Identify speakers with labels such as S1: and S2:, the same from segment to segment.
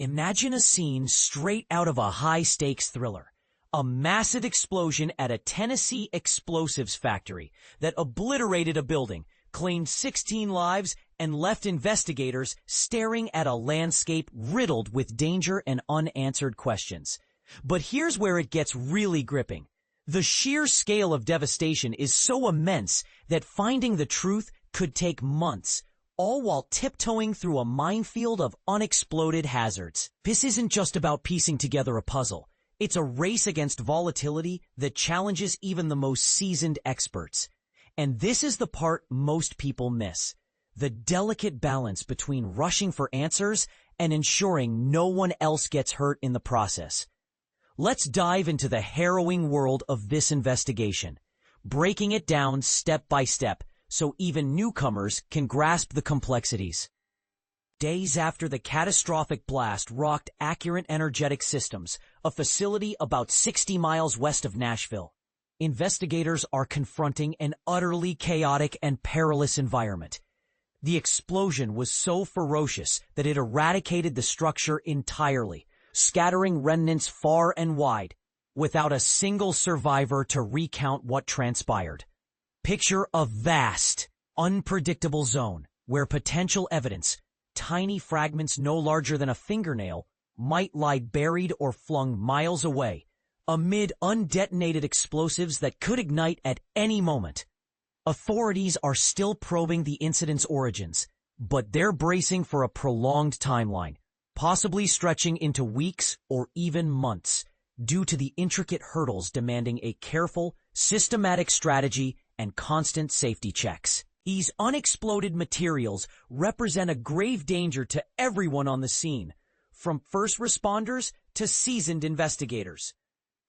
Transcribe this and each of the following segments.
S1: Imagine a scene straight out of a high-stakes thriller. A massive explosion at a Tennessee explosives factory that obliterated a building, claimed 16 lives, and left investigators staring at a landscape riddled with danger and unanswered questions. But here's where it gets really gripping. The sheer scale of devastation is so immense that finding the truth could take months, all while tiptoeing through a minefield of unexploded hazards. This isn't just about piecing together a puzzle. It's a race against volatility that challenges even the most seasoned experts. And this is the part most people miss. The delicate balance between rushing for answers and ensuring no one else gets hurt in the process. Let's dive into the harrowing world of this investigation, breaking it down step by step so even newcomers can grasp the complexities. Days after the catastrophic blast rocked Accurate Energetic Systems, a facility about 60 miles west of Nashville, investigators are confronting an utterly chaotic and perilous environment. The explosion was so ferocious that it eradicated the structure entirely, scattering remnants far and wide, without a single survivor to recount what transpired. Picture a vast, unpredictable zone where potential evidence, tiny fragments no larger than a fingernail, might lie buried or flung miles away, amid undetonated explosives that could ignite at any moment. Authorities are still probing the incident's origins, but they're bracing for a prolonged timeline, possibly stretching into weeks or even months, due to the intricate hurdles demanding a careful, systematic strategy and constant safety checks. These unexploded materials represent a grave danger to everyone on the scene, from first responders to seasoned investigators.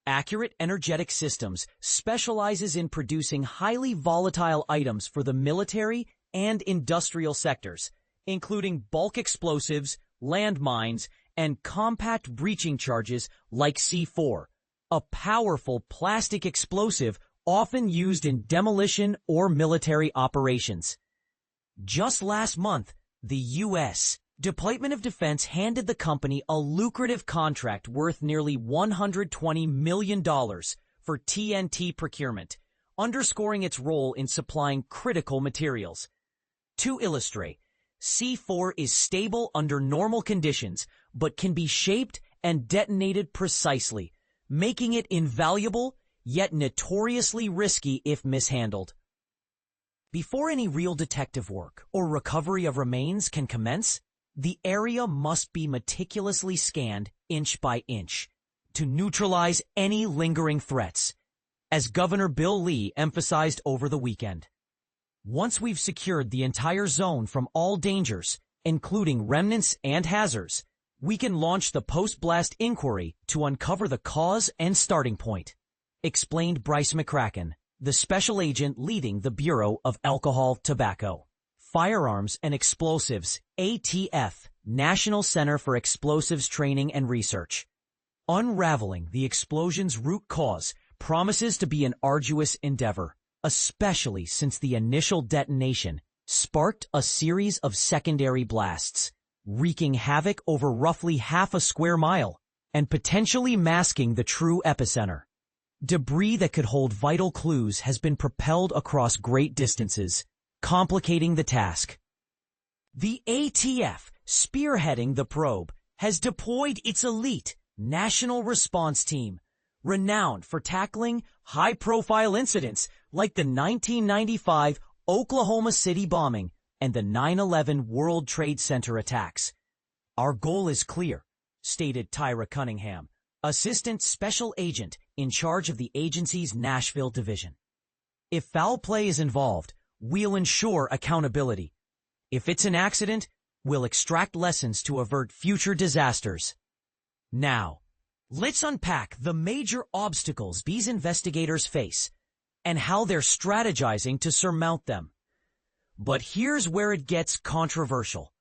S1: Accurate Energetic Systems specializes in producing highly volatile items for the military and industrial sectors, including bulk explosives, landmines, and compact breaching charges like C4, a powerful plastic explosive often used in demolition or military operations. Just last month, the U.S. Department of Defense handed the company a lucrative contract worth nearly $120 million for TNT procurement, underscoring its role in supplying critical materials. To illustrate, C4 is stable under normal conditions, but can be shaped and detonated precisely, making it invaluable yet notoriously risky if mishandled. Before any real detective work or recovery of remains can commence, the area must be meticulously scanned inch by inch to neutralize any lingering threats, as Governor Bill Lee emphasized over the weekend. Once we've secured the entire zone from all dangers, including remnants and hazards, we can launch the post-blast inquiry to uncover the cause and starting point, explained Bryce McCracken, the special agent leading the Bureau of Alcohol, Tobacco, Firearms and Explosives, ATF, National Center for Explosives Training and Research. Unraveling the explosion's root cause promises to be an arduous endeavor, especially since the initial detonation sparked a series of secondary blasts, wreaking havoc over roughly half a square mile and potentially masking the true epicenter. Debris that could hold vital clues has been propelled across great distances, complicating the task. The ATF, spearheading the probe, has deployed its elite National Response Team, renowned for tackling high-profile incidents like the 1995 Oklahoma City bombing and the 9/11 World Trade Center attacks. Our goal is clear, stated Tyra Cunningham, Assistant Special Agent in charge of the agency's Nashville division. If foul play is involved, we'll ensure accountability. If it's an accident, we'll extract lessons to avert future disasters. Now, let's unpack the major obstacles these investigators face and how they're strategizing to surmount them. But here's where it gets controversial.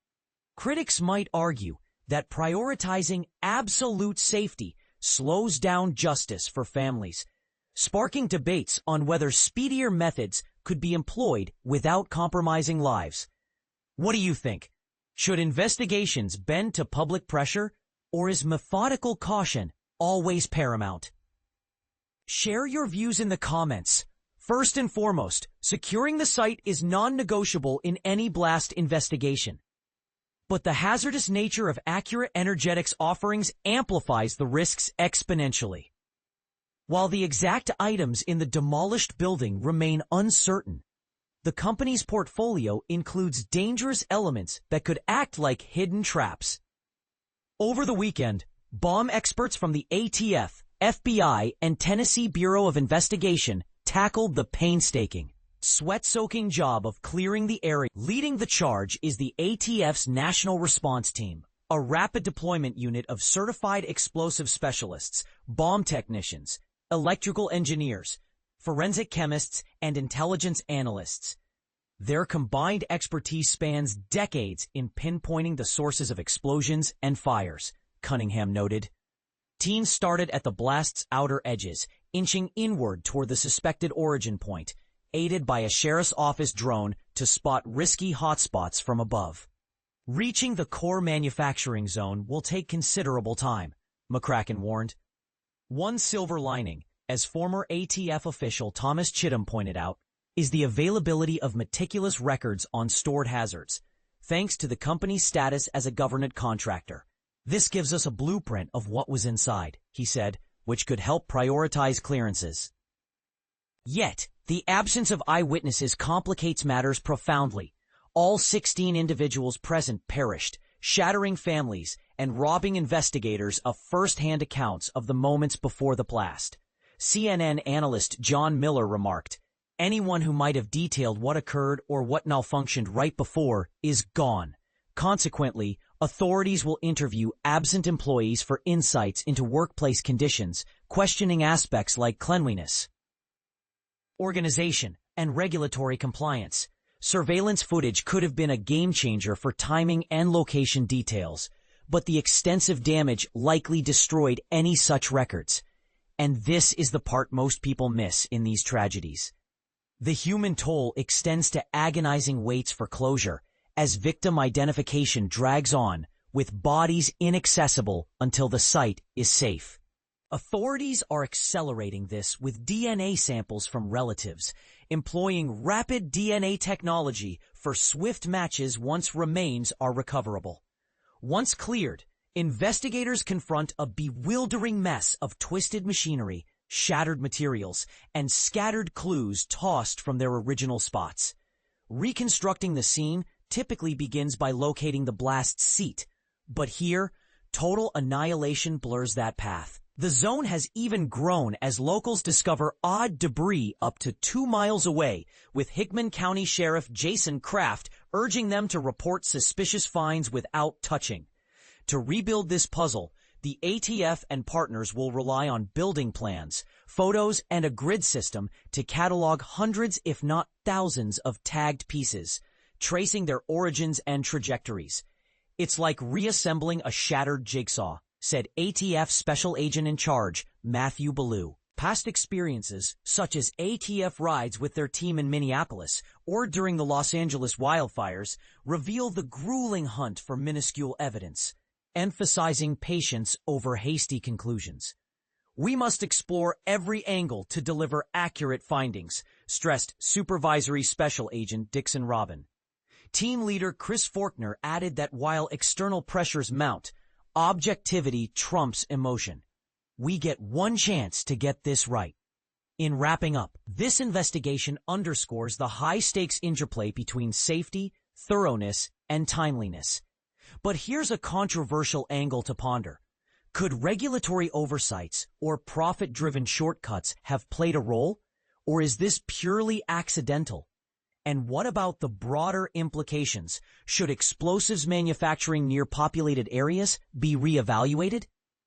S1: Critics might argue that prioritizing absolute safety slows down justice for families, sparking debates on whether speedier methods could be employed without compromising lives. What do you think? Should investigations bend to public pressure, Or is methodical caution always paramount? Share your views in the comments. First and foremost, securing the site is non-negotiable in any blast investigation. But the hazardous nature of accurate energetics offerings amplifies the risks exponentially. While the exact items in the demolished building remain uncertain, the company's portfolio includes dangerous elements that could act like hidden traps. Over the weekend, bomb experts from the ATF, FBI, and Tennessee Bureau of Investigation tackled the painstaking, sweat-soaking job of clearing the area. Leading the charge is the ATF's National Response Team, a rapid deployment unit of certified explosive specialists, bomb technicians, electrical engineers, forensic chemists, and intelligence analysts. Their combined expertise spans decades in pinpointing the sources of explosions and fires, Cunningham noted. Teams started at the blast's outer edges, inching inward toward the suspected origin point, aided by a sheriff's office drone to spot risky hotspots from above. Reaching the core manufacturing zone will take considerable time, McCracken warned. One silver lining, as former ATF official Thomas Chittum pointed out, is the availability of meticulous records on stored hazards, thanks to the company's status as a government contractor. This gives us a blueprint of what was inside, he said, which could help prioritize clearances. Yet, the absence of eyewitnesses complicates matters profoundly. All 16 individuals present perished, shattering families and robbing investigators of first-hand accounts of the moments before the blast. CNN analyst John Miller remarked, "Anyone who might have detailed what occurred or what malfunctioned right before is gone. Consequently, authorities will interview absent employees for insights into workplace conditions, questioning aspects like cleanliness, organization, and regulatory compliance. Surveillance footage could have been a game-changer for timing and location details, but the extensive damage likely destroyed any such records. And this is the part most people miss in these tragedies. The human toll extends to agonizing waits for closure, as victim identification drags on, with bodies inaccessible until the site is safe. Authorities are accelerating this with DNA samples from relatives, employing rapid DNA technology for swift matches once remains are recoverable. Once cleared, investigators confront a bewildering mess of twisted machinery, shattered materials, and scattered clues tossed from their original spots. Reconstructing the scene typically begins by locating the blast's seat, but here, total annihilation blurs that path. The zone has even grown as locals discover odd debris up to 2 miles away, with Hickman County Sheriff Jason Kraft urging them to report suspicious finds without touching. To rebuild this puzzle, the ATF and partners will rely on building plans, photos, and a grid system to catalog hundreds if not thousands of tagged pieces, tracing their origins and trajectories. It's like reassembling a shattered jigsaw, said ATF Special Agent in Charge, Matthew Ballou. Past experiences, such as ATF rides with their team in Minneapolis or during the Los Angeles wildfires, reveal the grueling hunt for minuscule evidence, emphasizing patience over hasty conclusions. We must explore every angle to deliver accurate findings, stressed Supervisory Special Agent Dixon Robin. Team leader Chris Faulkner added that while external pressures mount, objectivity trumps emotion. We get one chance to get this right. In wrapping up, this investigation underscores the high-stakes interplay between safety, thoroughness, and timeliness. But here's a controversial angle to ponder. Could regulatory oversights or profit-driven shortcuts have played a role, or is this purely accidental? And what about the broader implications? Should explosives manufacturing near populated areas be reevaluated?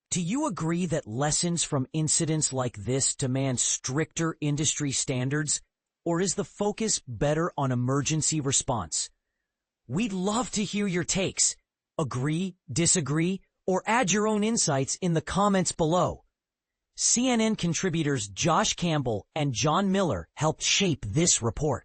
S1: Do you agree that lessons from incidents like this demand stricter industry standards, or is the focus better on emergency response? We'd love to hear your takes. Agree, disagree, or add your own insights in the comments below. CNN contributors Josh Campbell and John Miller helped shape this report.